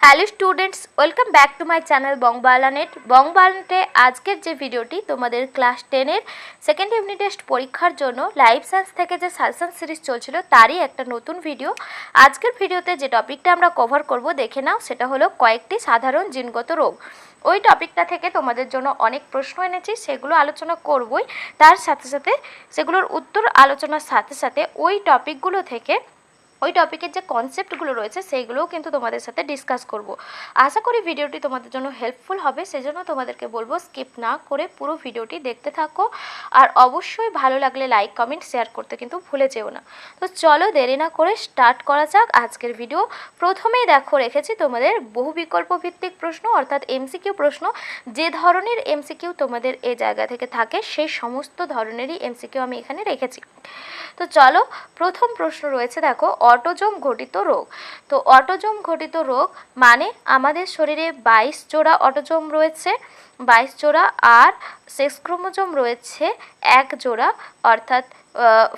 Hello students, welcome back to my channel বংবালানেট। বংবালানেটে আজকের যে ভিডিওটি তোমাদের ক্লাস 10-এর সেকেন্ড ইউনিট টেস্ট পরীক্ষার জন্য লাইফ সায়েন্স থেকে যে সাজেশন সিরিজ চলছিল তারই একটা নতুন ভিডিও। আজকের ভিডিওতে যে টপিকটা আমরা কভার করব দেখে নাও, সেটা হলো কয়েকটি সাধারণ জিনগত রোগ। ওই টপিকটা থেকে তোমাদের জন্য অনেক প্রশ্ন এনেছি, সেগুলো আলোচনা করবই। তার সাথে সাথে সেগুলোর উত্তর আলোচনার সাথে সাথে ওই টপিকগুলো থেকে ওই টপিকের যে কনসেপ্টগুলো রয়েছে সেইগুলোও কিন্তু তোমাদের সাথে ডিসকাস করব। আশা করি ভিডিওটি তোমাদের জন্য হেল্পফুল হবে, সেজন্য তোমাদেরকে বলবো স্কিপ না করে পুরো ভিডিওটি দেখতে থাকো। আর অবশ্যই ভালো লাগলে লাইক কমেন্ট শেয়ার করতে কিন্তু ভুলে যেও না। তো চলো দেরি না করে স্টার্ট করা যাক আজকের ভিডিও। প্রথমেই দেখো রেখেছি তোমাদের বহু বিকল্প ভিত্তিক প্রশ্ন, অর্থাৎ এমসিকিউ প্রশ্ন। যে ধরনের এমসিকিউ তোমাদের এই জায়গা থেকে থাকে সেই সমস্ত ধরনেরই এমসিকিউ আমি এখানে রেখেছি। তো চলো, প্রথম প্রশ্ন রয়েছে দেখো, অটোজোম ঘটিত রোগ। তো অটোজোম ঘটিত রোগ মানে আমাদের শরীরে 22 জোড়া অটোজোম রয়েছে, 22 জোড়া, আর সেক্স ক্রোমোজোম রয়েছে 1 জোড়া, অর্থাৎ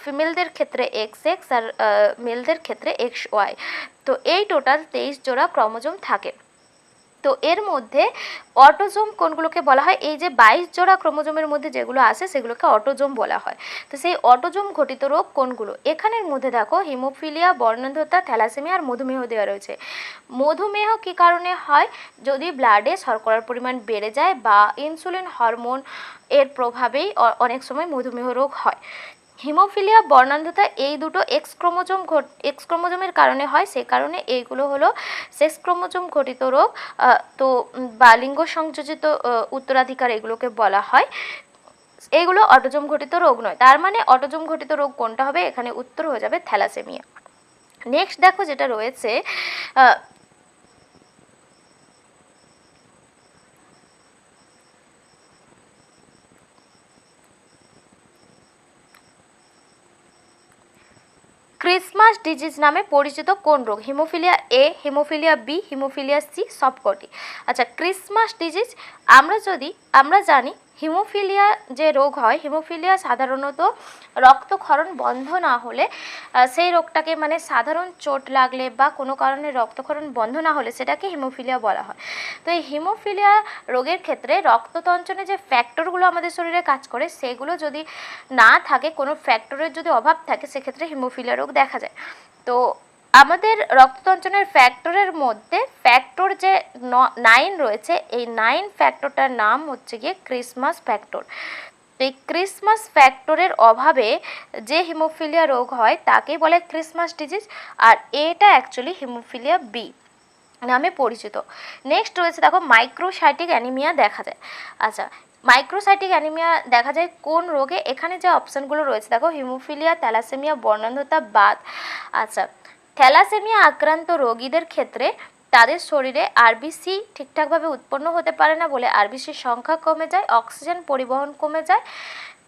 ফিমেলদের ক্ষেত্রে XX আর মেলদের ক্ষেত্রে XY। তো এই টোটাল 23 জোড়া ক্রোমোজোম থাকে। তো এর মধ্যে অটোজোম কোনগুলোকে বলা হয়? এই যে 22 জোড়া ক্রোমোজোমের মধ্যে যেগুলো আসে সেগুলোকে অটোজোম বলা হয়। তো সেই অটোজোম ঘটিত রোগ কোনগুলো? এখানের মধ্যে দেখো হিমোফিলিয়া, বর্ণান্ধতা, থ্যালাসেমিয়া আর মধুমেহ দেওয়া রয়েছে। মধুমেহ কী কারণে হয়? যদি ব্লাডে শর্করার পরিমাণ বেড়ে যায় বা ইনসুলিন হরমোন এর প্রভাবেই অনেক সময় মধুমেহ রোগ হয়। হিমোফিলিয়া, বর্ণান্ধতা এই দুটো এক্স ক্রোমোজোমের কারণে হয়, সেই কারণে এইগুলো হলো সেক্স ক্রোমোজোম ঘটিত রোগ। তো বা লিঙ্গ সংযোজিত উত্তরাধিকার এগুলোকে বলা হয়। এইগুলো অটোজোম ঘটিত রোগ নয়। তার মানে অটোজোম ঘটিত রোগ কোনটা হবে? এখানে উত্তর হয়ে যাবে থ্যালাসেমিয়া। নেক্সট দেখো যেটা রয়েছে, ক্রিসমাস ডিজিজ নামে পরিচিত কোন রোগ? Haemophilia A, haemophilia B, haemophilia C, সবকটি। আচ্ছা, ক্রিসমাস ডিজিজ আমরা জানি হিমোফিলিয়া যে রোগ হয়, হিমোফিলিয়া সাধারণত রক্তক্ষরণ বন্ধ না হলে সেই রোগটাকে, মানে সাধারণ চোট লাগলে বা কোনো কারণে রক্তক্ষরণ বন্ধ না হলে সেটাকে হিমোফিলিয়া বলা হয়। তো এই হিমোফিলিয়া রোগের ক্ষেত্রে রক্ততঞ্চনে যে ফ্যাক্টরগুলো আমাদের শরীরে কাজ করে সেগুলো যদি না থাকে, কোনো ফ্যাক্টরের যদি অভাব থাকে, সেক্ষেত্রে হিমোফিলিয়া রোগ দেখা যায়। তো আমাদের রক্ততঞ্চনের ফ্যাক্টরের মধ্যে ফ্যাক্টর যে 9 রয়েছে, এই 9 ফ্যাক্টরটার নাম হচ্ছে গিয়ে ক্রিসমাস ফ্যাক্টর। এই ক্রিসমাস ফ্যাক্টরের অভাবে যে হিমোফিলিয়া রোগ হয় তাকেই বলে ক্রিসমাস ডিজিজ, আর এটা অ্যাকচুয়ালি হিমোফিলিয়া বি নামে পরিচিত। নেক্সট রয়েছে দেখো, মাইক্রোসাইটিক অ্যানিমিয়া দেখা যায়। আচ্ছা, মাইক্রোসাইটিক অ্যানিমিয়া দেখা যায় কোন রোগে? এখানে যে অপশানগুলো রয়েছে দেখো, হিমোফিলিয়া, থ্যালাসেমিয়া, বর্ণান্ধতা, বাত। আচ্ছা, থ্যালাসেমিয়া আক্রান্ত রোগীদের ক্ষেত্রে তাদের শরীরে আরবিসি ঠিকঠাকভাবে উৎপন্ন হতে পারে না বলে আরবিসির সংখ্যা কমে যায়, অক্সিজেন পরিবহন কমে যায়।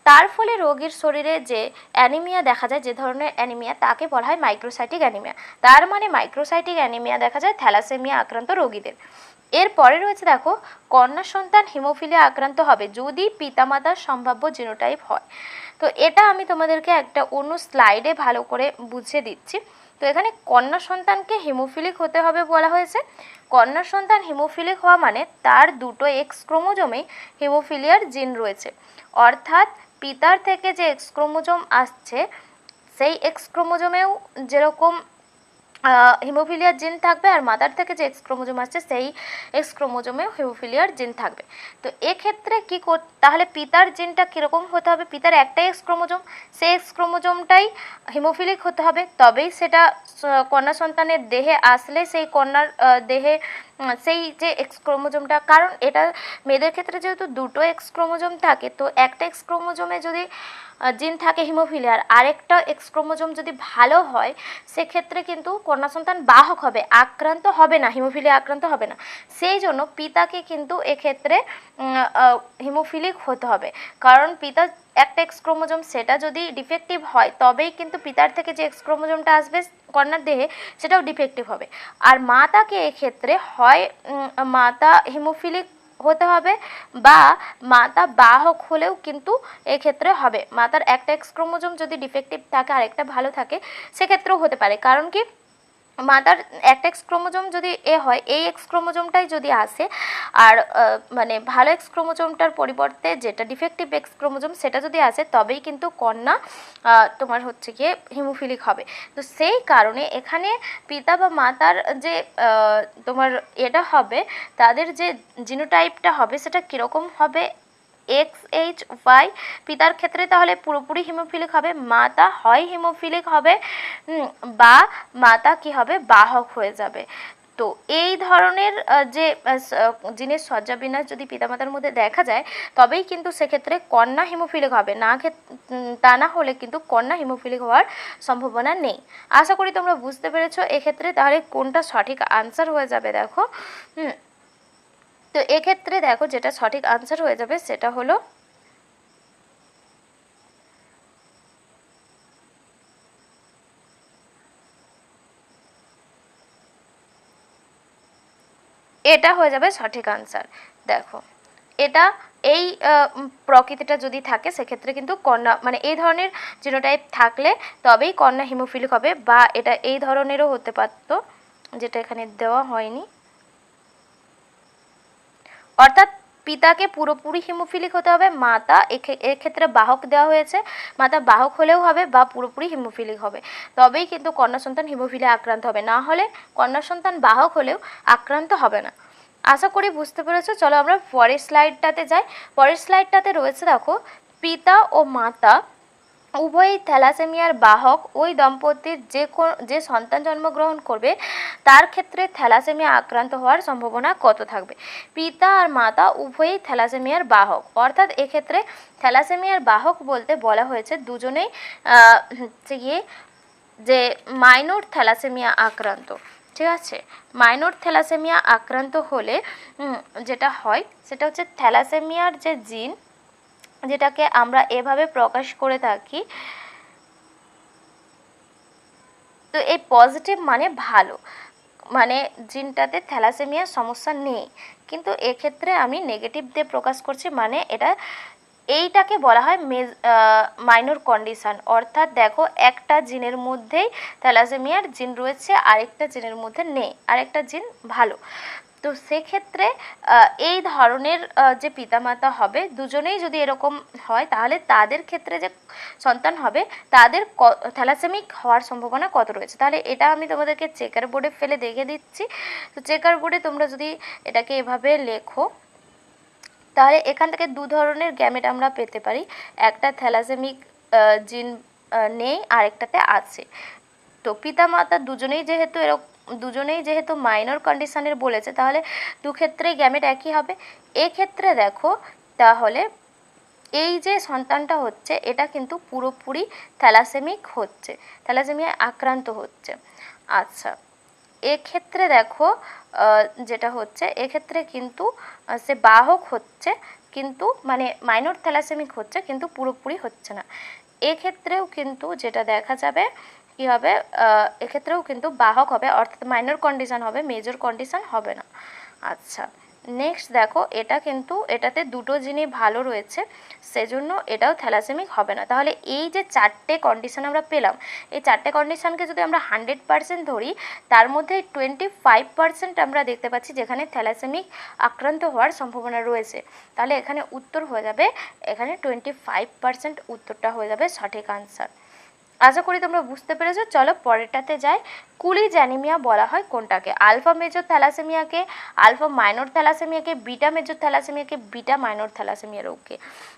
তার ফলে রোগীর শরীরে যে অ্যানিমিয়া দেখা যায়, যে ধরনের অ্যানিমিয়া, তাকে বলা হয় মাইক্রোসাইটিক অ্যানিমিয়া। তার মানে মাইক্রোসাইটিক অ্যানিমিয়া দেখা যায় থ্যালাসেমিয়া আক্রান্ত রোগীদের। এরপরে রয়েছে দেখো, কন্যা সন্তান হিমোফিলিয়া আক্রান্ত হবে যদি পিতামাতার সম্ভাব্য জিনোটাইপ হয়। তো এটা আমি তোমাদেরকে একটা অন্য স্লাইডে ভালো করে বুঝিয়ে দিচ্ছি। তো এখানে কন্যা সন্তানকে হিমোফিলিক হতে হবে বলা হয়েছে। কন্যা সন্তান হিমোফিলিক হওয়া মানে তার দুটো এক্স ক্রোমোজোমেই হিমোফিলিয়ার জিন রয়েছে, অর্থাৎ পিতার থেকে যে এক্স ক্রোমোজোম আসছে সেই এক্স ক্রোমোজোমেও যেরকম হিমোফিলিয়ার জিন থাকবে, আর মাদার থেকে যে এক্স ক্রোমোজোম আসছে সেই এক্স ক্রোমোজোমেও হিমোফিলিয়ার জিন থাকবে। তো এক্ষেত্রে কী তাহলে পিতার জিনটা কীরকম হতে হবে? পিতার একটাই এক্স ক্রোমোজোম, সেই এক্স ক্রোমোজোমটাই হিমোফিলিক হতে হবে, তবেই সেটা কন্যা সন্তানের দেহে আসলে সেই কন্যার দেহে সেই যে এক্স ক্রোমোজোমটা, কারণ এটা মেয়েদের ক্ষেত্রে যেহেতু দুটো এক্স ক্রোমোজোম থাকে, তো একটা এক্স ক্রোমোজোমে যদি জিন থাকে হিমোফিলিয়ার, আরেকটা এক্স ক্রোমোজোম যদি ভালো হয়, সেক্ষেত্রে কিন্তু কন্যা সন্তান বাহক হবে, আক্রান্ত হবে না, হিমোফিলিয়া আক্রান্ত হবে না। সেই জন্য পিতাকে কিন্তু এক্ষেত্রে হিমোফিলিক হতে হবে, কারণ পিতা একটা এক্স ক্রোমোজোম সেটা যদি ডিফেক্টিভ হয় তবেই কিন্তু পিতার থেকে যে এক্স ক্রোমোজোমটা আসবে কন্যার দেহে সেটাও ডিফেক্টিভ হবে। আর মাতাকে এক্ষেত্রে হয় মাতা হিমোফিলিক হতে হবে বা মাতা বাহক হলেও কিন্তু এক্ষেত্রে হবে। মাতার একটা এক্স ক্রোমোজোম যদি ডিফেক্টিভ থাকে আর একটা ভালো থাকে সেক্ষেত্রেও হতে পারে। কারণ কি? মাদার একটা এক্স ক্রোমোজোম যদি এ হয়, এই এক্স ক্রোমোজোমটাই যদি আসে আর মানে ভালো এক্স ক্রোমোজোমটার পরিবর্তে যেটা ডিফেক্টিভ এক্স ক্রোমোজোম সেটা যদি আসে, তবেই কিন্তু কন্যা তোমার হচ্ছে গিয়ে হিমোফিলিক হবে। তো সেই কারণে এখানে পিতা বা মাতার যে তোমার এটা হবে, তাদের যে জিনোটাইপটা হবে সেটা কীরকম হবে, XHY পিতার ক্ষেত্রে তাহলে পুরোপুরি হিমোফিলিক হবে, মাতা হয় হিমোফিলিক হবে বা মাতা কি হবে, বাহক হয়ে যাবে। তো এই ধরনের যে জিনের সজ্জাবিন্যাস যদি পিতামাতার মধ্যে দেখা যায়, তবেই কিন্তু সেক্ষেত্রে কন্যা হিমোফিলিক হবে, তা না হলে কিন্তু কন্যা হিমোফিলিক হওয়ার সম্ভাবনা নেই। আশা করি তোমরা বুঝতে পেরেছো এক্ষেত্রে। তাহলে কোনটা সঠিক আনসার হয়ে যাবে দেখো, তো এক্ষেত্রে দেখো যেটা সঠিক আনসার হয়ে যাবে সেটা হলো এটা হয়ে যাবে সঠিক আনসার। দেখো এটা এই প্রকৃতিটা যদি থাকে সেক্ষেত্রে কিন্তু কন্যা মানে এই ধরনের জিনোটাইপ থাকলে তবেই কন্যা হিমোফিলিক হবে, বা এটা এই ধরনেরও হতে পারতো, যেটা এখানে দেওয়া হয়নি। অর্থাৎ পিতাকে পুরোপুরি হিমোফিলিক হতে হবে, মাতা এক্ষেত্রে বাহক দেওয়া হয়েছে, মাতা বাহক হলেও হবে বা পুরোপুরি হিমোফিলিক হবে, তবেই কিন্তু কন্যা সন্তান হিমোফিলিয়া আক্রান্ত হবে, না হলে কন্যা সন্তান বাহক হলেও আক্রান্ত হবে না। আশা করি বুঝতে পেরেছো। চলো আমরা পরের স্লাইডটাতে যাই। পরের স্লাইডটাতে রয়েছে দেখো, পিতা ও মাতা উভয়ই থ্যালাসেমিয়ার বাহক। ওই দম্পতির যে সন্তান জন্মগ্রহণ করবে তার ক্ষেত্রে থ্যালাসেমিয়া আক্রান্ত হওয়ার সম্ভাবনা কত থাকবে। পিতা আর মাতা উভয়ই থ্যালাসেমিয়ার বাহক, অর্থাৎ এক্ষেত্রে থ্যালাসেমিয়ার বাহক বলতে বলা হয়েছে দুজনেই গিয়ে যে মাইনর থ্যালাসেমিয়া আক্রান্ত। ঠিক আছে, মাইনর থ্যালাসেমিয়া আক্রান্ত হলে যেটা হয় সেটা হচ্ছে থ্যালাসেমিয়ার যে জিন, যেটাকে আমরা এভাবে প্রকাশ করে থাকি, তো এই পজিটিভ মানে ভালো, মানে জিনটাতে থ্যালাসেমিয়ার সমস্যা নেই, কিন্তু এক্ষেত্রে আমি নেগেটিভ দিয়ে প্রকাশ করছি, মানে এইটাকে বলা হয় মাইনর কন্ডিশন। অর্থাৎ দেখো একটা জিনের মধ্যেই থ্যালাসেমিয়ার জিন রয়েছে, আরেকটা জিনের মধ্যে নেই, আরেকটা জিন ভালো। তো সেক্ষেত্রে এই ধরনের যে পিতামাতা হবে দুজনেই যদি এরকম হয়, তাহলে তাদের ক্ষেত্রে যে সন্তান হবে তাদের থ্যালাসেমিক হওয়ার সম্ভাবনা কত রয়েছে। তাহলে এটা আমি তোমাদেরকে চেকার বোর্ডে ফেলে দেখে দিচ্ছি। তো চেকার বোর্ডে তোমরা যদি এটাকে এভাবে লেখো, তাহলে এখান থেকে দু ধরনের গ্যামেট আমরা পেতে পারি, একটা থ্যালাসেমিক জিন নেই, আরেকটাতে আছে। তো পিতামাতা দুজনেই যেহেতু মাইনর কন্ডিশনের বলেছে, তাহলে দু ক্ষেত্রেই গ্যামেট একই হবে। এক্ষেত্রে দেখো তাহলে এই যে সন্তানটা হচ্ছে এটা কিন্তু পুরোপুরি থ্যালাসেমিক হচ্ছে, থ্যালাসেমিয়ায় আক্রান্ত হচ্ছে। আচ্ছা, এক্ষেত্রে দেখো যেটা হচ্ছে এক্ষেত্রে কিন্তু সে বাহক হচ্ছে, কিন্তু মানে মাইনর থ্যালাসেমিক হচ্ছে কিন্তু পুরোপুরি হচ্ছে না। এক্ষেত্রেও কিন্তু যেটা দেখা যাবে কি হবে, এক্ষেত্রেও কিন্তু বাহক হবে, অর্থাৎ মাইনর কন্ডিশন হবে, মেজর কন্ডিশন হবে না। আচ্ছা, নেক্সট দেখো এটা কিন্তু এটাতে দুটো জিনিস ভালো রয়েছে, সেজন্য এটাও থ্যালাসেমিক হবে না। তাহলে এই যে চারটে কন্ডিশন আমরা পেলাম, এই চারটে কন্ডিশনকে যদি আমরা 100% ধরি, তার মধ্যে 25% আমরা দেখতে পাচ্ছি যেখানে থ্যালাসেমিক আক্রান্ত হওয়ার সম্ভাবনা রয়েছে। তাহলে এখানে উত্তর হয়ে যাবে, এখানে 25% উত্তরটা হয়ে যাবে সঠিক আনসার। আশা করি তোমরা বুঝতে পেরেছো। চলো পরেরটাতে যাই। কুলিজ অ্যানিমিয়া বলা হয় কোনটাকে? আলফা মেজর থ্যালাসেমিয়াকে, আলফা মাইনর থ্যালাসেমিয়াকে, বিটা মেজর থ্যালাসেমিয়াকে, বিটা মাইনর থ্যালাসেমিয়া রোগকে।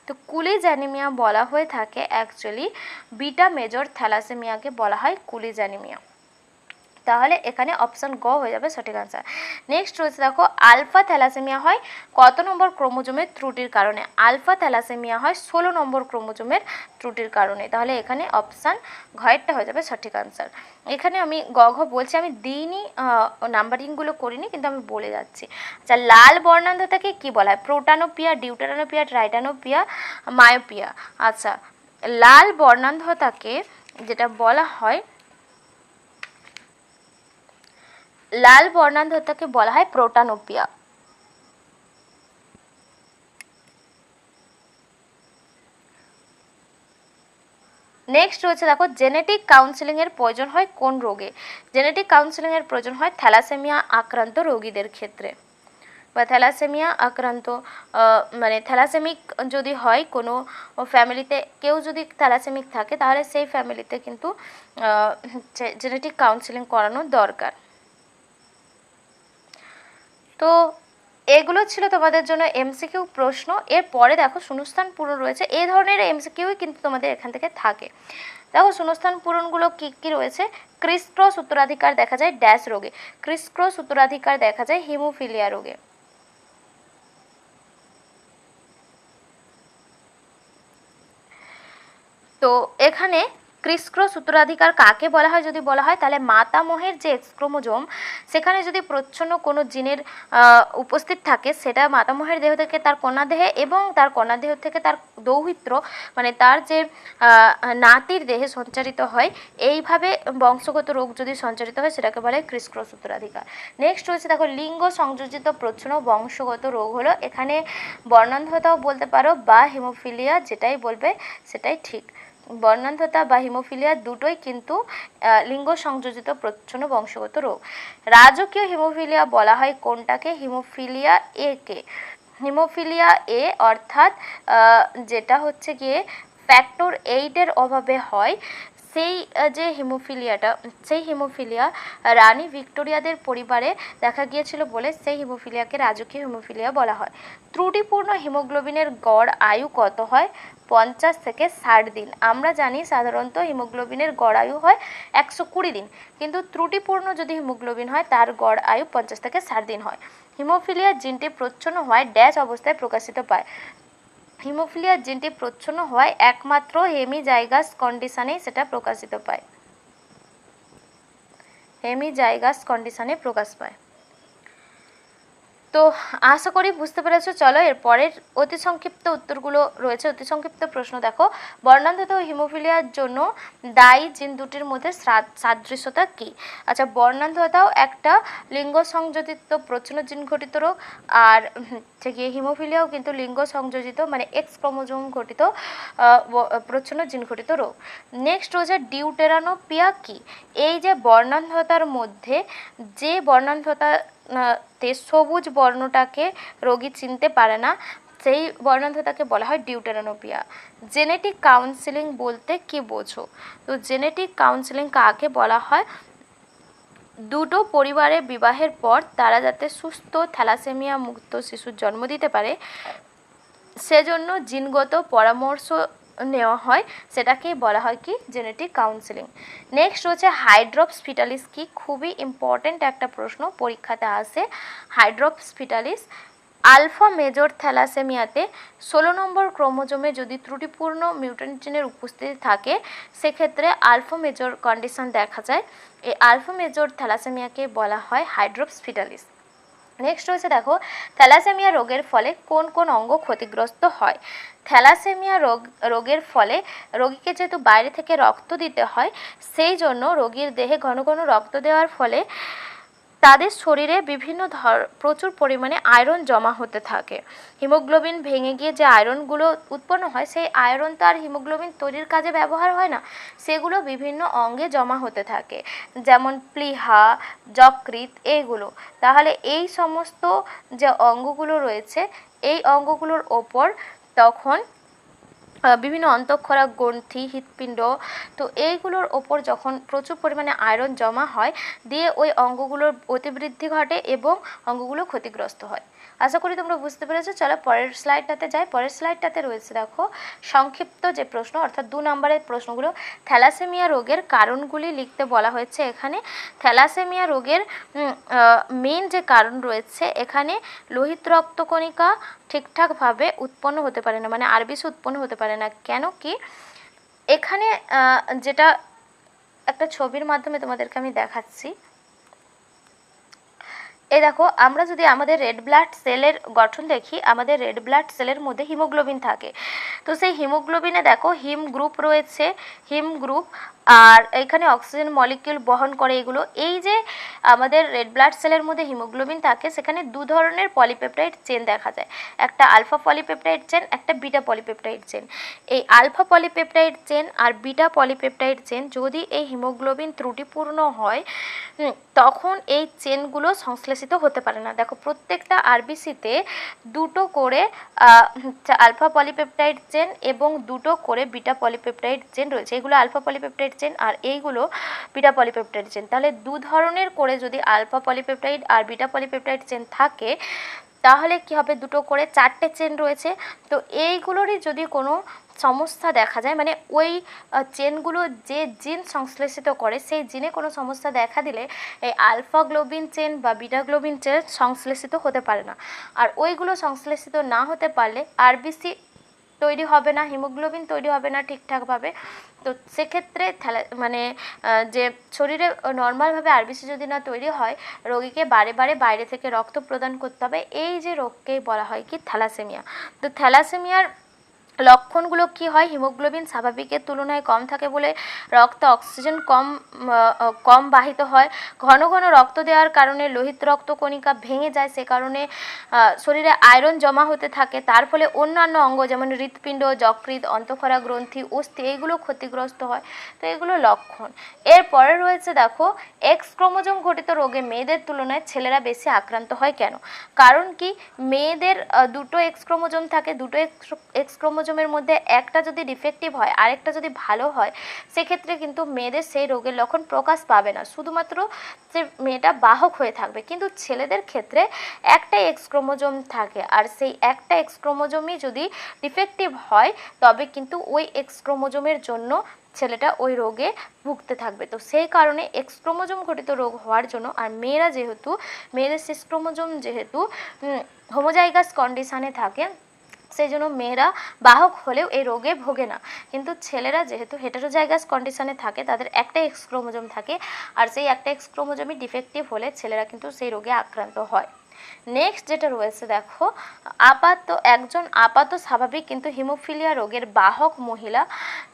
তো কুলিজ অ্যানিমিয়া বলা হয়ে থাকে অ্যাকচুয়ালি বিটা মেজর থ্যালাসেমিয়াকে বলা হয় কুলিজ অ্যানিমিয়া। তাহলে এখানে অপশন গ হয়ে যাবে সঠিক আনসার। নেক্সট রয়েছে দেখো, আলফা থ্যালাসেমিয়া হয় কত নম্বর ক্রোমোজোমের ত্রুটির কারণে? আলফা থ্যালাসেমিয়া হয় 16 নম্বর ক্রোমোজোমের ত্রুটির কারণে। তাহলে এখানে অপশান ঘয়েরটা হয়ে যাবে সঠিক আনসার। এখানে আমি গ ঘ বলছি, আমি দিইনি, নাম্বারিংগুলো করিনি, কিন্তু আমি বলে যাচ্ছি। আচ্ছা, লাল বর্ণান্ধতাকে কি বলা হয়? প্রোটানোপিয়া, ডিউটারানোপিয়া, ট্রাইটানোপিয়া, মায়োপিয়া। আচ্ছা, লাল বর্ণান্ধতাকে যেটা বলা হয়, লাল বর্ণান্ধতাকে বলা হয় প্রোটানোপিয়া। নেক্সট রয়েছে দেখো জেনেটিক কাউন্সেলিংয়ের প্রয়োজন হয় কোন রোগে? জেনেটিক কাউন্সেলিংয়ের প্রয়োজন হয় থ্যালাসেমিয়া আক্রান্ত রোগীদের ক্ষেত্রে বা থ্যালাসেমিয়া আক্রান্ত মানে থ্যালাসেমিক যদি হয় কোনো ফ্যামিলিতে, কেউ যদি থ্যালাসেমিক থাকে তাহলে সেই ফ্যামিলিতে কিন্তু জেনেটিক কাউন্সেলিং করানো দরকার। তো এগুলো ছিল তোমাদের জন্য এমসিকিউ প্রশ্ন। এরপরে দেখো শূন্যস্থান পূরণ রয়েছে, এই ধরনের এমসিকিউই কিন্তু তোমাদের এখান থেকে থাকে। দেখো শূন্যস্থান পূরণগুলো কী কী রয়েছে? ক্রিস ক্রস উত্তরাধিকার দেখা যায় ড্যাশ রোগে? ক্রিস ক্রস উত্তরাধিকার দেখা যায় হিমোফিলিয়া রোগে। তো এখানে ক্রিস ক্রস উত্তরাধিকার কাকে বলা হয় যদি বলা হয়, তাহলে মাতামহের যে এক্স ক্রোমোজোম সেখানে যদি প্রচ্ছন্ন কোনো জিনের উপস্থিত থাকে, সেটা মাতামহের দেহ থেকে তার কন্যা দেহে এবং তার কন্যা দেহ থেকে তার দৌহিত্র মানে তার যে নাতির দেহে সঞ্চারিত হয়। এইভাবে বংশগত রোগ যদি সঞ্চারিত হয় সেটাকে বলে ক্রিস ক্রস উত্তরাধিকার। নেক্সট রয়েছে দেখো লিঙ্গ সংযোজিত প্রচ্ছন্ন বংশগত রোগ হলো, এখানে বর্ণান্ধতাও বলতে পারো বা হিমোফিলিয়া, যেটাই বলবে সেটাই ঠিক। বর্ণান্ধতা বা হিমোফিলিয়া দুটোই কিন্তু লিঙ্গ সংযোজিত প্রচ্ছন্ন বংশগত রোগ। রাজকীয় হিমোফিলিয়া বলা হয় কোনটাকে? হিমোফিলিয়া এ কে। হিমোফিলিয়া এ অর্থাৎ যেটা হচ্ছে গিয়ে ফ্যাক্টর 8-এর অভাবে হয়, সেই যে হিমোফিলিয়াটা, সেই হিমোফিলিয়া রানী ভিক্টোরিয়াদের পরিবারে দেখা গিয়েছিল বলে সেই হিমোফিলিয়াকে রাজকীয় হিমোফিলিয়া বলা হয়। ত্রুটিপূর্ণ হিমোগ্লোবিনের গড় আয়ু কত হয়? 50 থেকে 60 দিন। আমরা জানি সাধারণত হিমোগ্লোবিনের গড় আয়ু হয় 120 দিন, কিন্তু ত্রুটিপূর্ণ যদি হিমোগ্লোবিন হয় তার গড় আয়ু 50 থেকে 60 দিন হয়। হিমোফিলিয়া জিনটি প্রচ্ছন্ন হওয়ায় ড্যাশ অবস্থায় প্রকাশিত পায়? হিমোফিলিয়া জিনটি প্রচ্ছন্ন হওয়ায় একমাত্র হেমিজাইগাস কন্ডিশনেই সেটা প্রকাশিত পায়। হেমিজাইগাস কন্ডিশনে প্রকাশ পায়। তো আশা করি বুঝতে পেরেছো। চলো এর পরের অতি সংক্ষিপ্ত উত্তরগুলো রয়েছে। অতি সংক্ষিপ্ত প্রশ্ন দেখো, বর্ণান্ধতা ও হিমোফিলিয়ার জন্য দায়ী জিন দুটির মধ্যে সাদৃশ্যতা কী? আচ্ছা, বর্ণান্ধতাও একটা লিঙ্গ সংযোজিত প্রচ্ছন্ন জিন ঘটিত রোগ, আর থেকে হিমোফিলিয়াও কিন্তু লিঙ্গ সংযোজিত মানে এক্স ক্রোমোজোম ঘটিত প্রচ্ছন্ন জিন ঘটিত রোগ। নেক্সট রয়েছে ডিউটেরানোপিয়া কী? এই যে বর্ণান্ধতার মধ্যে যে বর্ণান্ধতা তে সবুজ বর্ণটাকে রোগী চিনতে পারে না, সেই বর্ণান্ধতাকে বলা হয় ডিউটেরানোপিয়া। জেনেটিক কাউন্সেলিং বলতে কি বোঝো? তো জেনেটিক কাউন্সেলিং কাকে বলা হয়? দুটো পরিবারে বিবাহের পর তারা যাতে সুস্থ থ্যালাসেমিয়া মুক্ত শিশুর জন্ম দিতে পারে সেজন্য জিনগত পরামর্শ নেওয়া হয়, সেটাকেই বলা হয় কি? Genetic counselling. নেক্সট হচ্ছে হাইড্রোপস ফিটালিস কি? খুবই ইম্পর্টেন্ট একটা প্রশ্ন, পরীক্ষাতে আসে। হাইড্রোপস ফিটালিস আলফা মেজর থ্যালাসেমিয়াতে 16 নম্বর ক্রোমোজোমে যদি ত্রুটিপূর্ণ মিউট্যান্ট জিনের উপস্থিতি থাকে সেক্ষেত্রে আলফা মেজর কন্ডিশন দেখা যায়। এই আলফা মেজর থ্যালাসেমিয়াকে বলা হয় হাইড্রোপস ফিটালিস। নেক্সট রয়েছে দেখো থ্যালাসেমিয়া রোগের ফলে কোন কোন অঙ্গ ক্ষতিগ্রস্ত হয়? থ্যালাসেমিয়া রোগের ফলে রোগীকে যেহেতু বাইরে থেকে রক্ত দিতে হয়, সেই জন্য রোগীর দেহে ঘন ঘন রক্ত দেওয়ার ফলে তাদের শরীরে প্রচুর পরিমাণে আয়রন জমা হতে থাকে। হিমোগ্লোবিন ভেঙে গিয়ে যে আয়রনগুলো উৎপন্ন হয়, সেই আয়রন তো আর হিমোগ্লোবিন তৈরির কাজে ব্যবহার হয় না, সেগুলো বিভিন্ন অঙ্গে জমা হতে থাকে, যেমন প্লীহা, যকৃৎ এইগুলো। তাহলে এই সমস্ত যে অঙ্গগুলো রয়েছে, এই অঙ্গগুলোর ওপর তখন বিভিন্ন অন্তঃক্ষরা গ্রন্থি, হৃৎপিণ্ড, তো এইগুলোর ওপর যখন প্রচুর পরিমাণে আয়রন জমা হয় দিয়ে ওই অঙ্গগুলোর অতিবৃদ্ধি ঘটে এবং অঙ্গগুলো ক্ষতিগ্রস্ত হয়। আশা করি তোমরা বুঝতে পেরেছো। চলো পরের স্লাইডটাতে যাই। পরের স্লাইডটাতে রয়েছে দেখো সংক্ষিপ্ত যে প্রশ্ন, অর্থাৎ 2 নম্বরের প্রশ্নগুলো। থ্যালাসেমিয়া রোগের কারণগুলি লিখতে বলা হয়েছে এখানে। থ্যালাসেমিয়া রোগের মেন যে কারণ রয়েছে এখানে লোহিত রক্তকণিকা ঠিকঠাকভাবে উৎপন্ন হতে পারে না, মানে আরবিসি উৎপন্ন হতে পারে না। কেন কি? এখানে যেটা একটা ছবির মাধ্যমে তোমাদেরকে আমি দেখাচ্ছি, এই দেখো, আমরা যদি আমাদের রেড ব্লাড সেলের গঠন দেখি, আমাদের রেড ব্লাড সেলের মধ্যে হিমোগ্লোবিন থাকে। তো সেই হিমোগ্লোবিনে দেখো হিম গ্রুপ রয়েছে, হিম গ্রুপ, আর এখানে অক্সিজেন মলিকিউল বহন করে এগুলো। এই যে আমাদের রেড ব্লাড সেলের মধ্যে হিমোগ্লোবিন থাকে, সেখানে দু ধরনের পলিপেপটাইড চেন দেখা যায়, একটা আলফা পলিপেপটাইড চেন, একটা বিটা পলিপেপটাইড চেন। এই আলফা পলিপেপটাইড চেন আর বিটা পলিপেপটাইড চেন যদি এই হিমোগ্লোবিন ত্রুটিপূর্ণ হয়, তখন এই চেনগুলো সংশ্লেষিত হতে পারে না। দেখো, প্রত্যেকটা আরবিসিতে দুটো করে আলফা পলিপেপটাইড চেন এবং দুটো করে বিটা পলিপেপটাইড চেন রয়েছে। এগুলো আলফা পলিপেপটাইড চেন আর এইগুলো বিটা পলিপেপটাইড চেন। তাহলে দু ধরনের করে যদি আলফা পলিপেপটাইড আর বিটা পলিপেপটাইড চেন থাকে, তাহলে কি হবে, দুটো করে চারটে চেন রয়েছে। তো এইগুলোরই যদি কোনো সমস্যা দেখা যায়, মানে ওই চেনগুলো যে জিন সংশ্লেষিত করে সেই জিনে কোনো সমস্যা দেখা দিলে এই আলফা গ্লোবিন চেন বা বিটা গ্লোবিন চেন সংশ্লেষিত হতে পারে না। আর ওইগুলো সংশ্লেষিত না হতে পারলে আরবিসি তৈরি হবে না, হিমোগ্লোবিন তৈরি হবে না ঠিকঠাকভাবে। তো সেক্ষেত্রে মানে যে শরীরে নর্মালভাবে আরবিসি যদি না তৈরি হয়, রোগীকে বারে বারে বাইরে থেকে রক্ত প্রদান করতে হবে। এই যে রোগকেই বলা হয় কি, থ্যালাসেমিয়া। তো থ্যালাসেমিয়ার লক্ষণগুলো কি হয়, হিমোগ্লোবিন স্বাভাবিকের তুলনায় কম থাকে বলে রক্তে অক্সিজেন কম বাহিত হয়, ঘন ঘন রক্ত দেওয়ার কারণে লোহিত রক্তকণিকা ভেঙে যায়, সে কারণে শরীরে আয়রন জমা হতে থাকে, তার ফলে অন্যান্য অঙ্গ যেমন হৃৎপিণ্ড, যকৃৎ, অন্তঃক্ষরা গ্রন্থি, অস্থি এইগুলো ক্ষতিগ্রস্ত হয়। তো এগুলো লক্ষণ। এরপরে রয়েছে দেখো, এক্স ক্রোমোজোম ঘটিত রোগে মেয়েদের তুলনায় ছেলেরা বেশি আক্রান্ত হয় কেন? কারণ কি, মেয়েদের দুটো এক্স ক্রোমোজোম থাকে, দুটো এক্স ক্রোমোজোমের মধ্যে একটা যদি ডিফেক্টিভ হয় আরেকটা যদি ভালো হয়, সেক্ষেত্রে কিন্তু মেয়েদের সেই রোগের লক্ষণ প্রকাশ পাবে না, শুধুমাত্র যে মেয়েটা বাহক হয়ে থাকবে। কিন্তু ছেলেদের ক্ষেত্রে একটাই এক্স ক্রোমোজোম থাকে, আর সেই একটা এক্স ক্রোমোজোমই যদি ডিফেক্টিভ হয়, তবে কিন্তু ওই এক্স ক্রোমোজোমের জন্য ছেলেটা ওই রোগে ভুগতে থাকবে। তো সেই কারণে এক্স ক্রোমোজোম ঘটিত রোগ হওয়ার জন্য, আর মেয়েরা যেহেতু, মেয়েদের সিস ক্রোমোজোম যেহেতু হোমোজাইগাস কন্ডিশনে থাকে, সেই জন্য মেয়েরা বাহক হলেও এই রোগে ভোগে না। কিন্তু ছেলেরা যেহেতু হেটেরোজাইগাস কন্ডিশনে থাকে, তাদের একটা এক্স ক্রোমোজোম থাকে, আর সেই একটা এক্স ক্রোমোজোমই ডিফেক্টিভ হলে ছেলেরা কিন্তু সেই রোগে আক্রান্ত হয়। নেক্সট যেটা রয়েছে দেখো, একজন আপাত স্বাভাবিক কিন্তু হিমোফিলিয়া রোগের বাহক মহিলা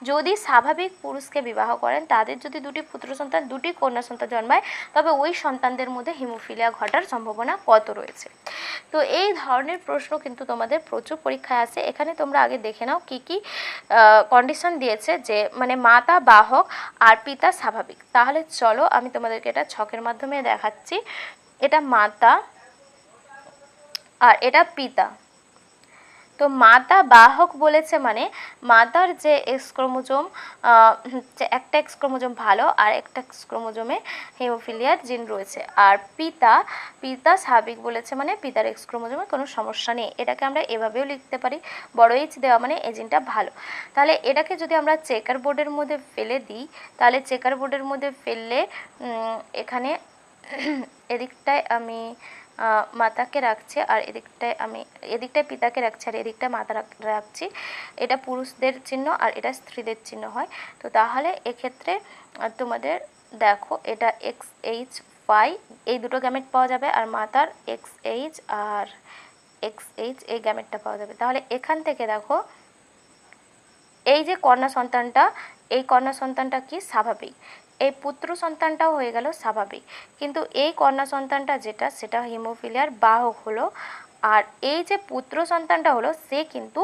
যদি স্বাভাবিক পুরুষকে বিবাহ করেন, তাদের যদি দুটি পুত্র সন্তান, দুটি কন্যা সন্তান জন্মায়, তবে ওই সন্তানদের মধ্যে হিমোফিলিয়া ঘটার সম্ভাবনা কত রয়েছে? তো এই ধরনের প্রশ্ন কিন্তু তোমাদের প্রচুর পরীক্ষায় আসে। এখানে তোমরা আগে দেখে নাও কি কি কন্ডিশন দিয়েছে, যে মানে মাতা বাহক আর পিতা স্বাভাবিক। তাহলে চলো আমি তোমাদেরকে এটা ছকের মাধ্যমে দেখাচ্ছি। এটা মাতা আর এটা পিতা। তো মাতা বাহক বলেছে মানে মাতার যে এক্স ক্রোমোজোম, একটা এক্স ক্রোমোজোম ভালো আর একটা এক্স ক্রোমোজোমে হিমোফিলিয়ার জিন রয়েছে। আর পিতা স্বাভাবিক বলেছে মানে পিতার এক্স ক্রোমোজোমে কোনো সমস্যা নেই। এটাকে আমরা এভাবেও লিখতে পারি, বড় এইচ দেওয়া মানে এই জিনটা ভালো। তাহলে এটাকে যদি আমরা চেকার বোর্ডের মধ্যে ফেলে দিই, তাহলে চেকার বোর্ডের মধ্যে ফেললে এখানে এদিকটায় আমি মাতাকে রাখছি, আর এদিকটায় পিতাকে রাখছি, আর এদিকটায় মাতা রাখছি। এটা পুরুষদের চিহ্ন আর এটা স্ত্রীদের চিহ্ন হয়। তো তাহলে এক্ষেত্রে তোমাদের দেখো, এটা XH5 এই দুটো গ্যামেট পাওয়া যাবে, আর মাতার XH আর XH এই গ্যামেটটা পাওয়া যাবে। তাহলে এখান থেকে দেখো, এই যে কন্যা সন্তানটা, এই কন্যা সন্তানটা কি স্বাভাবিক, এই পুত্র সন্তানটাও হয়ে গেল স্বাভাবিক, কিন্তু এই কন্যা সন্তানটা যেটা, সেটা হিমোফিলিয়ার বাহক হলো। আর এই যে পুত্র সন্তানটা হলো, সে কিন্তু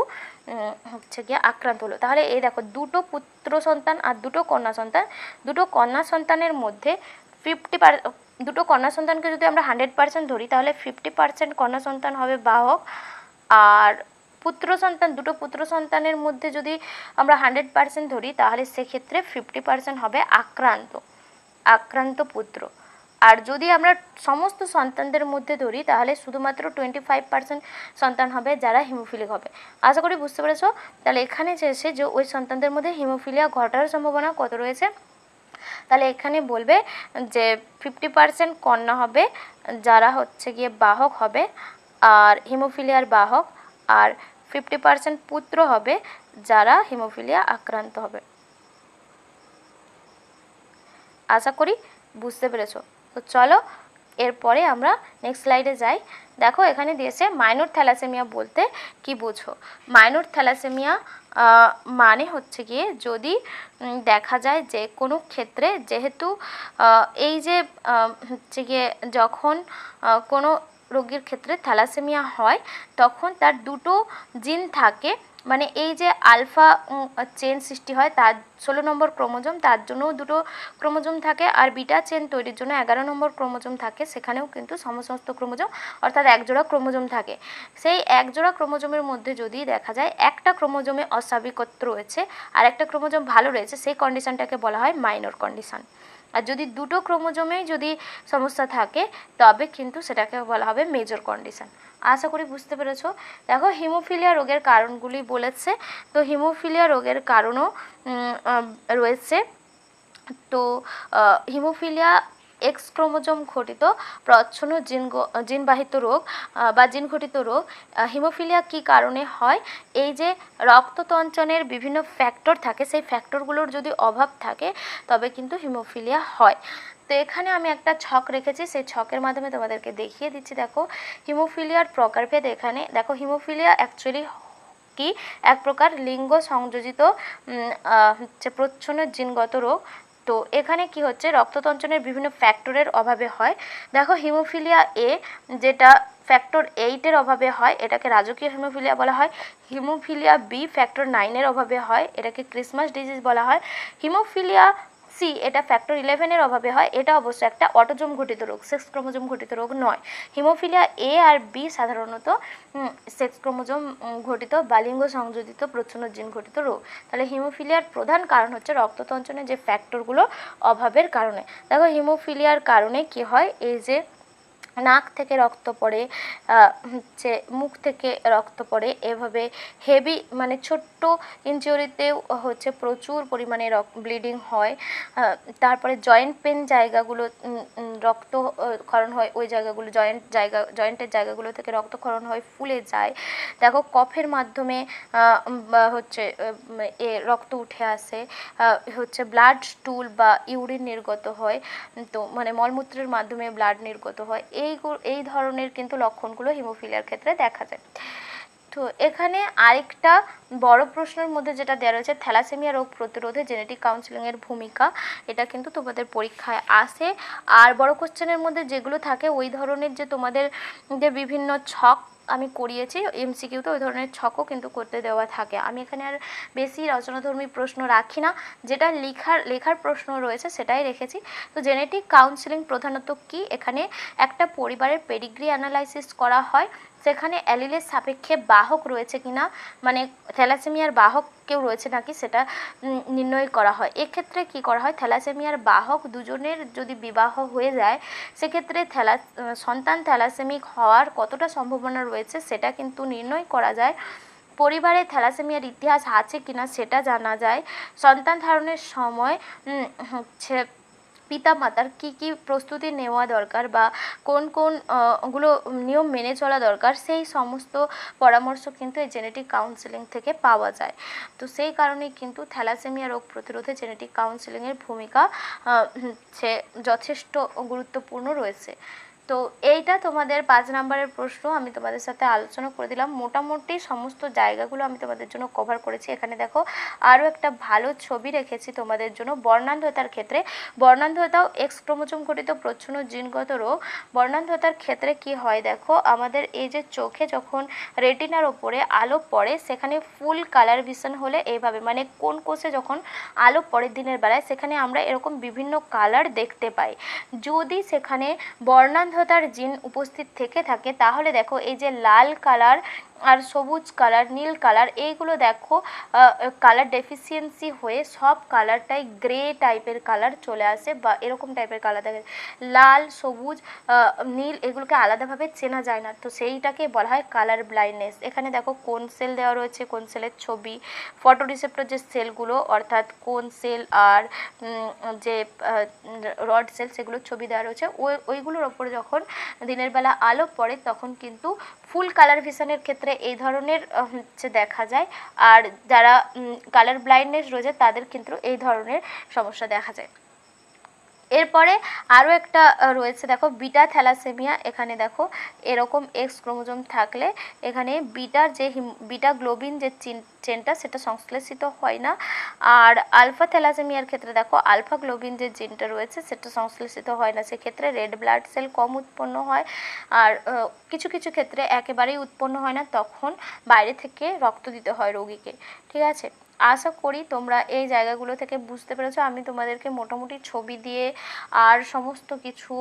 হচ্ছে গিয়ে আক্রান্ত হলো। তাহলে এই দেখো, দুটো পুত্র সন্তান আর দুটো কন্যা সন্তানের মধ্যে দুটো কন্যা সন্তানকে যদি আমরা 100% ধরি, তাহলে 50% কন্যা সন্তান হবে বাহক, আর দুটো পুত্র সন্তানের মধ্যে যদি আমরা 100% ধরি, তাহলে সেক্ষেত্রে 50% হবে আক্রান্ত পুত্র। আর যদি আমরা সমস্ত সন্তানদের মধ্যে ধরি, তাহলে শুধুমাত্র 25% সন্তান হবে যারা হিমোফিলিক হবে। আশা করি বুঝতে পেরেছো। তাহলে এখানে এসে যে ওই সন্তানদের মধ্যে হিমোফিলিয়া ঘটার সম্ভাবনা কত রয়েছে, তাহলে এখানে বলবে যে 50% কন্যা হবে যারা হচ্ছে গিয়ে বাহক হবে, আর হিমোফিলিয়ার বাহক, আর 50% পুত্র হবে যারা হিমোফিলিয়া আক্রান্ত হবে। আশা করি বুঝতে পেরেছো। তো চলো এরপরে আমরা নেক্সট স্লাইডে যাই। দেখো এখানে দিয়েছে মাইনর থ্যালাসেমিয়া বলতে কি বোঝো। মাইনর থ্যালাসেমিয়া মানে হচ্ছে গিয়ে যদি দেখা যায় যে কোনো ক্ষেত্রে, যেহেতু এই যে হচ্ছে গিয়ে যখন কোনো রোগীর ক্ষেত্রে থ্যালাসেমিয়া হয় তখন তার দুটো জিন থাকে, মানে এই যে আলফা চেন সৃষ্টি হয় তার 16 নম্বর ক্রোমোজোম, তার জন্যও দুটো ক্রোমোজোম থাকে, আর বিটা চেন তৈরির জন্য 11 নম্বর ক্রোমোজোম থাকে, সেখানেও কিন্তু সমস্ত ক্রোমোজোম অর্থাৎ একজোড়া ক্রোমোজোম থাকে। সেই একজোড়া ক্রোমোজোমের মধ্যে যদি দেখা যায় একটা ক্রোমোজোমে অস্বাভাবিকত্ব রয়েছে আর একটা ক্রোমোজোম ভালো রয়েছে, সেই কন্ডিশনটাকে বলা হয় মাইনর কন্ডিশন। আর যদি দুটো ক্রোমোজোমেই যদি সমস্যা থাকে তবে কিন্তু সেটাকে বলা হবে মেজর কন্ডিশন। আশা করি বুঝতে পেরেছো। দেখো হিমোফিলিয়া রোগের কারণগুলি বলেছে, তো হিমোফিলিয়া রোগের কারণও রয়েছে। তো হিমোফিলিয়া এক্স ক্রোমোজোম ঘটিত প্রচ্ছন্ন জিনবাহিত রোগ বা জিন ঘটিত রোগ। হিমোফিলিয়া কী কারণে হয়? এই যে রক্ততঞ্চনের বিভিন্ন ফ্যাক্টর থাকে, সেই ফ্যাক্টরগুলোর যদি অভাব থাকে তবে কিন্তু হিমোফিলিয়া হয়। তো এখানে আমি একটা ছক রেখেছি, সেই ছকের মাধ্যমে তোমাদেরকে দেখিয়ে দিচ্ছি। দেখো হিমোফিলিয়ার প্রকারভেদ। এখানে দেখো হিমোফিলিয়া অ্যাকচুয়ালি কি এক প্রকার লিঙ্গ সংযোজিত হচ্ছে প্রচ্ছন্ন জিনগত রোগ। তো এখানে কি হচ্ছে, রক্ততঞ্চনের বিভিন্ন ফ্যাক্টরের অভাবে হয়। দেখো হিমোফিলিয়া এ যেটা ফ্যাক্টর 8-এর অভাবে হয়, এটাকে রাজকীয় হিমোফিলিয়া বলা হয়। হিমোফিলিয়া বি ফ্যাক্টর 9-এর অভাবে হয়, এটাকে ক্রিসমাস ডিজিজ বলা হয়। হিমোফিলিয়া সি এটা ফ্যাক্টর 11-এর অভাবে হয়, এটা অবশ্য একটা অটোজোম ঘটিত রোগ, সেক্স ক্রোমোজোম ঘটিত রোগ নয়। হিমোফিলিয়া এ আর বি সাধারণত সেক্স ক্রোমোজোম ঘটিত বা লিঙ্গ সংযোজিত প্রচ্ছন্ন জিন ঘটিত রোগ। তাহলে হিমোফিলিয়ার প্রধান কারণ হচ্ছে রক্ততঞ্চনের যে ফ্যাক্টরগুলো অভাবের কারণে। দেখো হিমোফিলিয়ার কারণে কি হয়, এই যে নাক থেকে রক্ত পড়ে, হচ্ছে মুখ থেকে রক্ত পড়ে, এভাবে হেভি মানে ছোট্ট ইনজুরিতেও হচ্ছে প্রচুর পরিমাণে ব্লিডিং হয়। তারপরে জয়েন্ট পেন জায়গাগুলো রক্তক্ষরণ হয়, ওই জায়গাগুলো জয়েন্টের জায়গাগুলো থেকে রক্তক্ষরণ হয়, ফুলে যায়। দেখো কফের মাধ্যমে হচ্ছে রক্ত উঠে আসে, হচ্ছে ব্লাড স্টুল বা ইউরিন নির্গত হয়, তো মানে মলমূত্রের মাধ্যমে ব্লাড নির্গত হয়। এই ধরনের কিন্তু লক্ষণগুলো হিমোফিলিয়ার ক্ষেত্রে দেখা যায়। তো এখানে আরেকটা বড় প্রশ্নের মধ্যে যেটা দেওয়া রয়েছে, থ্যালাসেমিয়া রোগ প্রতিরোধে জেনেটিক কাউন্সেলিংয়ের ভূমিকা, এটা কিন্তু তোমাদের পরীক্ষায় আসে। আর বড় কোশ্চেনের মধ্যে যেগুলো থাকে ওই ধরনের যে তোমাদের যে বিভিন্ন ছক আমি করিয়েছি এমসিকিউতে, ওই ধরনের ছকও কিন্তু করতে দেওয়া থাকে। আমি এখানে আর বেশি রচনাধর্মী প্রশ্ন রাখি না, যেটা লেখার প্রশ্ন রয়েছে সেটাই রেখেছি। তো জেনেটিক কাউন্সেলিং প্রধানত কি, এখানে একটা পরিবারের পেডিগ্রি অ্যানালাইসিস করা হয়, সেখানে অ্যালিলের সাপেক্ষে বাহক রয়েছে কিনা, মানে থ্যালাসেমিয়ার বাহক কেউ রয়েছে নাকি সেটা নির্ণয় করা হয়। এক্ষেত্রে কি করা হয়, থ্যালাসেমিয়ার বাহক দুজনের যদি বিবাহ হয়ে যায় সেক্ষেত্রে সন্তান থ্যালাসেমিক হওয়ার কতটা সম্ভাবনা রয়েছে সেটা কিন্তু নির্ণয় করা যায়। পরিবারে থ্যালাসেমিয়ার ইতিহাস আছে কিনা সেটা জানা যায়। সন্তান ধারণের সময় হচ্ছে পিতামাতার কি কি প্রস্তুতি নেওয়া দরকার বা কোন কোন গুলো নিয়ম মেনে চলা দরকার, সেই সমস্ত পরামর্শ কিন্তু এই জেনেটিক কাউন্সেলিং থেকে পাওয়া যায়। তো সেই কারণেই কিন্তু থ্যালাসেমিয়া রোগ প্রতিরোধে জেনেটিক কাউন্সেলিংয়ের ভূমিকা যথেষ্ট গুরুত্বপূর্ণ রয়েছে। তো এইটা তোমাদের 5 নম্বরের প্রশ্ন আমি তোমাদের সাথে আলোচনা করে দিলাম। মোটামুটি সমস্ত জায়গাগুলো আমি তোমাদের জন্য কভার করেছি। এখানে দেখো আরও একটা ভালো ছবি রেখেছি তোমাদের জন্য। বর্ণান্ধতার ক্ষেত্রে, বর্ণান্ধতাও এক্স ক্রোমোজোম ঘটিত প্রচ্ছন্ন জিনগত রোগ। বর্ণান্ধতার ক্ষেত্রে কি হয়, দেখো আমাদের এই যে চোখে যখন রেটিনার ওপরে আলো পড়ে সেখানে ফুল কালার ভিশন হলে এইভাবে, মানে কোন কোষে যখন আলো পড়ে দিনের বেলায় সেখানে আমরা এরকম বিভিন্ন কালার দেখতে পাই। যদি সেখানে বর্ণান্ধতার জিন উপস্থিত থেকে থাকে তাহলে দেখো এই যে লাল কালার আর সবুজ কালার, নীল কালার, এইগুলো দেখো কালার ডেফিসিয়েন্সি হয়ে সব কালারটাই গ্রে টাইপের কালার চলে আসে বা এরকম টাইপের কালার দেখে। লাল, সবুজ, নীল এগুলোকে আলাদাভাবে চেনা যায় না, তো সেইটাকে বলা হয় কালার ব্লাইন্ডনেস। এখানে দেখো কোন সেল দেওয়া রয়েছে, কোন সেলের ছবি, ফটো রিসেপ্টর যে সেলগুলো অর্থাৎ কোন সেল আর যে রড সেল সেগুলোর ছবি দেওয়া রয়েছে। ওইগুলোর ওপরে যখন দিনের বেলা আলো পড়ে তখন কিন্তু ফুল কালার ভিশনের ক্ষেত্রে এই ধরনের দেখা যায়, আর যারা কালার ব্লাইন্ডনেস রয়েছে তাদের কিন্তু এই ধরনের সমস্যা দেখা যায়। এরপরে আরও একটা রয়েছে, দেখো বিটা থ্যালাসেমিয়া। এখানে দেখো এরকম এক্স ক্রোমোজোম থাকলে এখানে বিটার যে বিটা গ্লোবিন যে চেনটা সেটা সংশ্লেষিত হয় না। আর আলফা থ্যালাসেমিয়ার ক্ষেত্রে দেখো আলফা গ্লোবিন যে জিনটা রয়েছে সেটা সংশ্লেষিত হয় না, সেক্ষেত্রে রেড ব্লাড সেল কম উৎপন্ন হয়। আর কিছু কিছু ক্ষেত্রে একেবারেই উৎপন্ন হয় না, তখন বাইরে থেকে রক্ত দিতে হয় রোগীকে। ঠিক আছে, আশা করি তোমরা এই জায়গাগুলো থেকে বুঝতে পেরেছো। আমি তোমাদেরকে মোটামুটি ছবি দিয়ে আর সমস্ত কিছু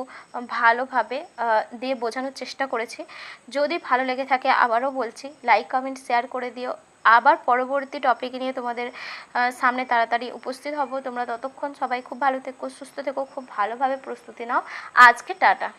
ভালোভাবে দিয়ে বোঝানোর চেষ্টা করেছি। যদি ভালো লেগে থাকে আবারও বলছি লাইক কমেন্ট শেয়ার করে দিও। আবার পরবর্তী টপিক নিয়ে তোমাদের সামনে তাড়াতাড়ি উপস্থিত হব। তোমরা ততক্ষণ সবাই খুব ভালো থেকো, সুস্থ থেকো, খুব ভালোভাবে প্রস্তুতি নাও। আজকে টাটা।